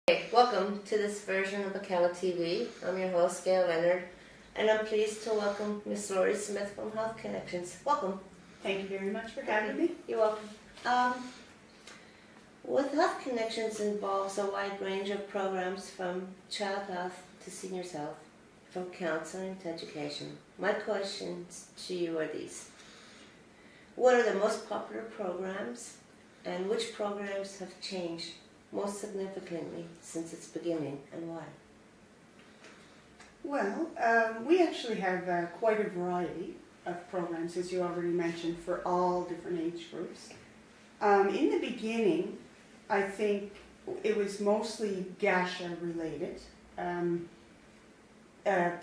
Hey, welcome to this version of Acalatv. I'm your host, Gail Leonard, and I'm pleased to welcome Miss Lori Smith from Health Connections. Welcome. Thank you very much for having me. You're welcome. With Health Connections involves a wide range of programs from child health to seniors health, from counseling to education. My questions to you are these. What are the most popular programs, and which programs have changed most significantly since its beginning, and why? Well, we actually have quite a variety of programs, as you already mentioned, for all different age groups. In the beginning, I think it was mostly GASHA related.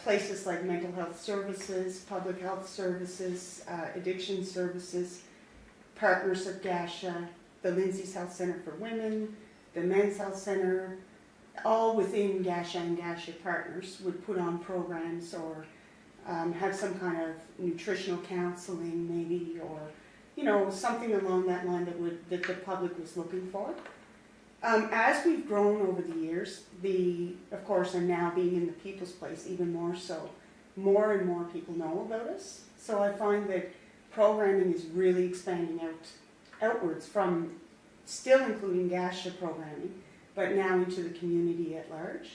Places like mental health services, public health services, addiction services, partners of GASHA, the Lindsay's Health Center for Women, the Men's Health Center, all within GASHA and GASHA partners would put on programs or have some kind of nutritional counseling maybe, or something along that line that the public was looking for. As we've grown over the years, of course, and now being in the people's place even more so, more and more people know about us. So I find that programming is really expanding outwards from still including GASHA programming, but now into the community at large.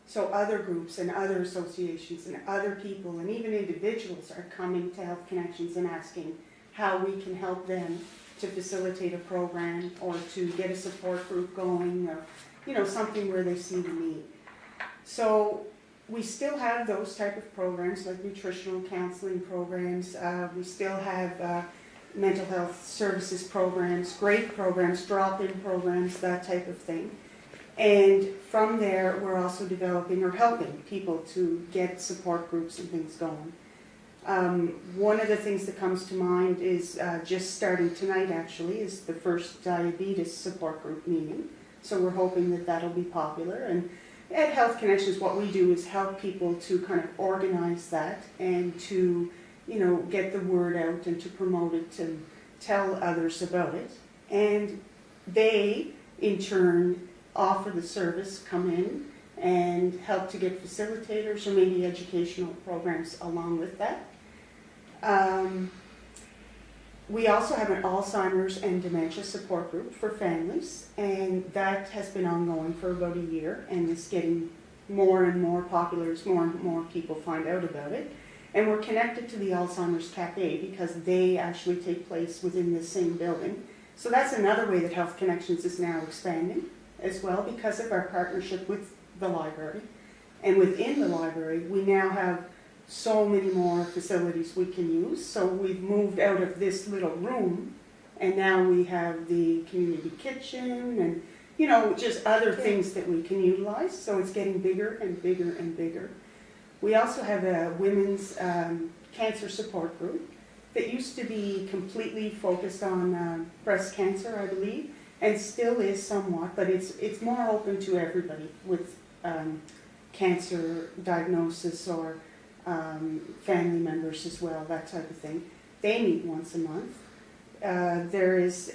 So other groups and other associations and other people and even individuals are coming to Health Connections and asking how we can help them to facilitate a program or to get a support group going, or something where they see the need. So we still have those type of programs like nutritional counseling programs. We still have mental health services programs, great programs, drop-in programs, that type of thing. And from there, we're also developing or helping people to get support groups and things going. One of the things that comes to mind is just starting tonight, actually, is the first diabetes support group meeting. So we're hoping that that'll be popular. And at Health Connections, what we do is help people to kind of organize that and to get the word out and to promote it, to tell others about it. And they, in turn, offer the service, come in and help to get facilitators or maybe educational programs along with that. We also have an Alzheimer's and dementia support group for families, and that has been ongoing for about a year and is getting more and more popular as more and more people find out about it. And we're connected to the Alzheimer's Cafe because they actually take place within the same building. So that's another way that Health Connections is now expanding as well because of our partnership with the library. And within the library, we now have so many more facilities we can use. So we've moved out of this little room, and now we have the community kitchen and, just other things that we can utilize. So it's getting bigger and bigger and bigger. We also have a women's cancer support group that used to be completely focused on breast cancer, I believe, and still is somewhat, but it's more open to everybody with cancer diagnosis or family members as well, that type of thing. They meet once a month. There is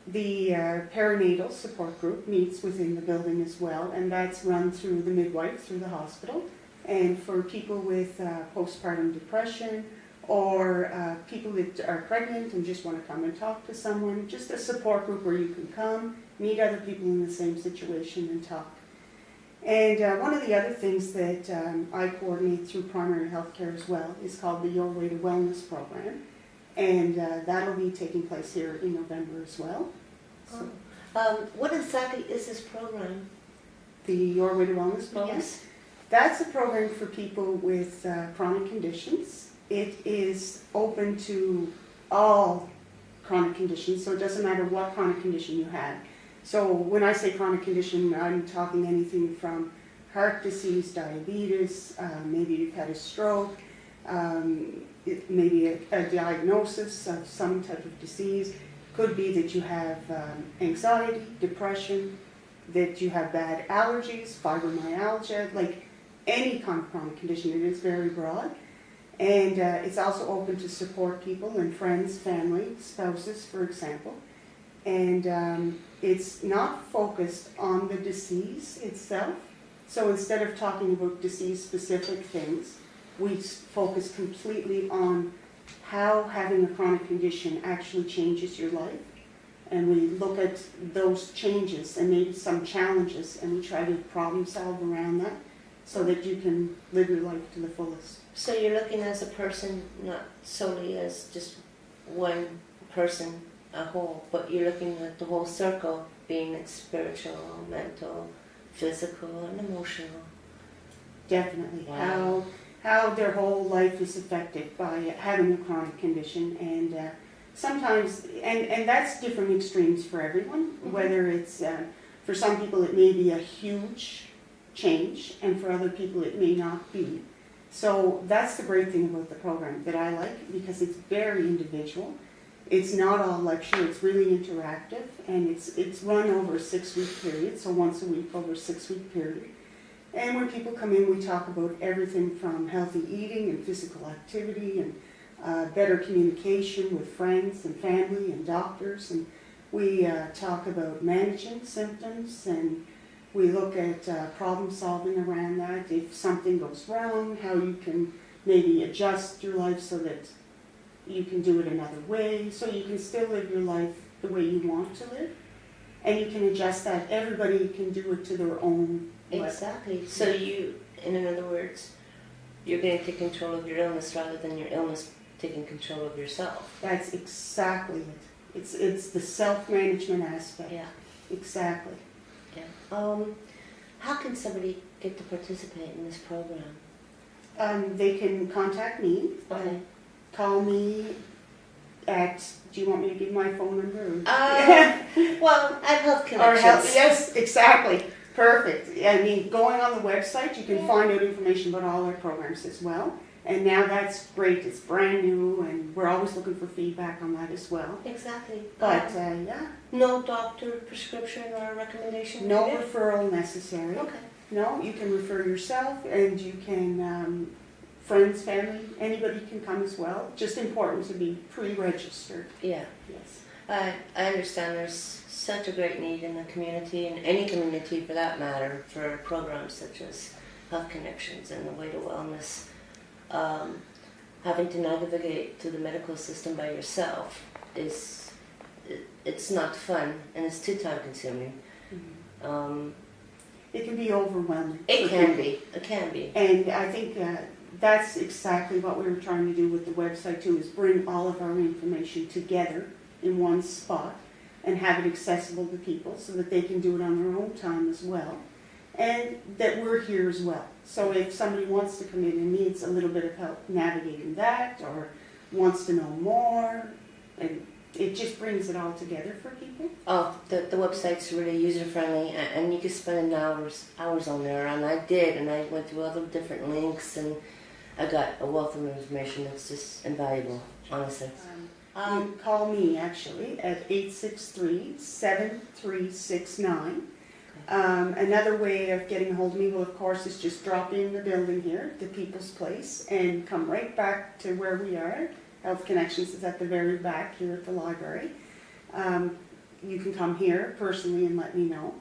the perinatal support group meets within the building as well, and that's run through the midwife, through the hospital. And for people with postpartum depression or people that are pregnant and just want to come and talk to someone, just a support group where you can come, meet other people in the same situation and talk. And one of the other things that I coordinate through primary health care as well is called the Your Way to Wellness program. And that'll be taking place here in November as well. So, what exactly is this program? the Your Way to Wellness program? Yes. That's a program for people with chronic conditions. It is open to all chronic conditions, so it doesn't matter what chronic condition you have. So when I say chronic condition, I'm talking anything from heart disease, diabetes, maybe you've had a stroke, maybe a diagnosis of some type of disease. Could be that you have anxiety, depression, that you have bad allergies, fibromyalgia, like any kind of chronic condition. It is very broad. And it's also open to support people and friends, family, spouses, for example. and it's not focused on the disease itself. So instead of talking about disease-specific things, we focus completely on how having a chronic condition actually changes your life. And we look at those changes and maybe some challenges, and we try to problem solve around that so that you can live your life to the fullest. So you're looking as a person, not solely as just one person, a whole, but you're looking at the whole circle, being it spiritual, mental, physical, and emotional. Definitely. Wow. How their whole life is affected by having a chronic condition, and sometimes, and that's different extremes for everyone, whether it's, for some people it may be a huge change, and for other people it may not be. So that's the great thing about the program that I like, because it's very individual. It's not all lecture, it's really interactive, and it's run over a 6-week period, so once a week over a 6-week period. And when people come in, we talk about everything from healthy eating and physical activity and better communication with friends and family and doctors. And we talk about managing symptoms, and we look at problem solving around that. If something goes wrong, how you can maybe adjust your life so that you can do it another way, so you can still live your life the way you want to live. And you can adjust that. Everybody can do it to their own way. Exactly. So you, in other words, you're going to take control of your illness rather than your illness taking control of yourself. That's exactly it. It's the self-management aspect. Yeah. Exactly. Yeah. How can somebody get to participate in this program? They can contact me. Okay. Call me at, do you want me to give my phone number? Or? Well, at Health Connections. Or help, yes, exactly. Perfect. I mean, going on the website, you can find out information about all our programs as well. And now that's great. It's brand new, and we're always looking for feedback on that as well. Exactly. But yeah. No doctor prescription or recommendation? No referral necessary. Okay. No, you can refer yourself, and you can, friends, family, anybody can come as well. Just important to be pre-registered. Yeah. Yes. I understand there's such a great need in the community, and any community for that matter, for programs such as Health Connections and the Way to Wellness. Having to navigate through the medical system by yourself it's not fun, and it's too time consuming. Mm-hmm. It can be overwhelming. It can be. And I think that's exactly what we were trying to do with the website too, is bring all of our information together in one spot and have it accessible to people so that they can do it on their own time as well. And that we're here as well. So if somebody wants to come in and needs a little bit of help navigating that, or wants to know more, and it just brings it all together for people. Oh, the website's really user-friendly, and you can spend hours on there, and I did, and I went through all the different links, and I got a wealth of information that's just invaluable, honestly. You can call me, actually, at 863-7369. Another way of getting a hold of me, well, of course, is just drop in the building here, the People's Place, and come right back to where we are. Health Connections is at the very back here at the library. You can come here personally and let me know.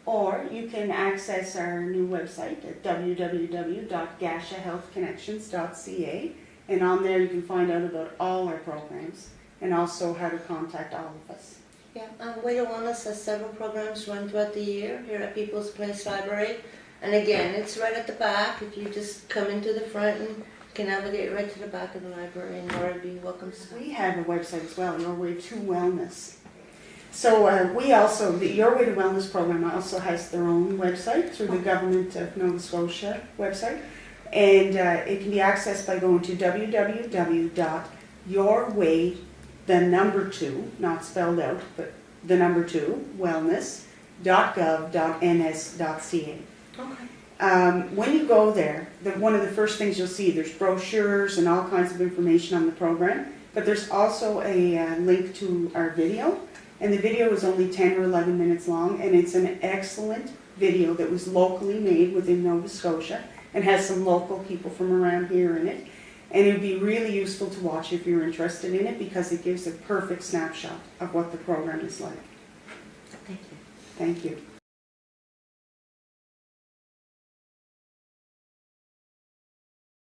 Or you can access our new website at www.gashahealthconnections.ca, and on there you can find out about all our programs and also how to contact all of us. Yeah, Way to Wellness has several programs run throughout the year here at People's Place Library. And again, it's right at the back. If you just come into the front and can navigate right to the back of the library, and Laura would be welcome. We have a website as well, Your Way to Wellness. So we also, the Your Way to Wellness program also has their own website through the Government of Nova Scotia website. And it can be accessed by going to www.yourway, the number 2, not spelled out, but the number 2, wellness.gov.ns.ca. Okay. When you go there, one of the first things you'll see, there's brochures and all kinds of information on the program, but there's also a link to our video, and the video is only 10 or 11 minutes long, and it's an excellent video that was locally made within Nova Scotia and has some local people from around here in it. And it would be really useful to watch if you're interested in it, because it gives a perfect snapshot of what the program is like. Thank you. Thank you.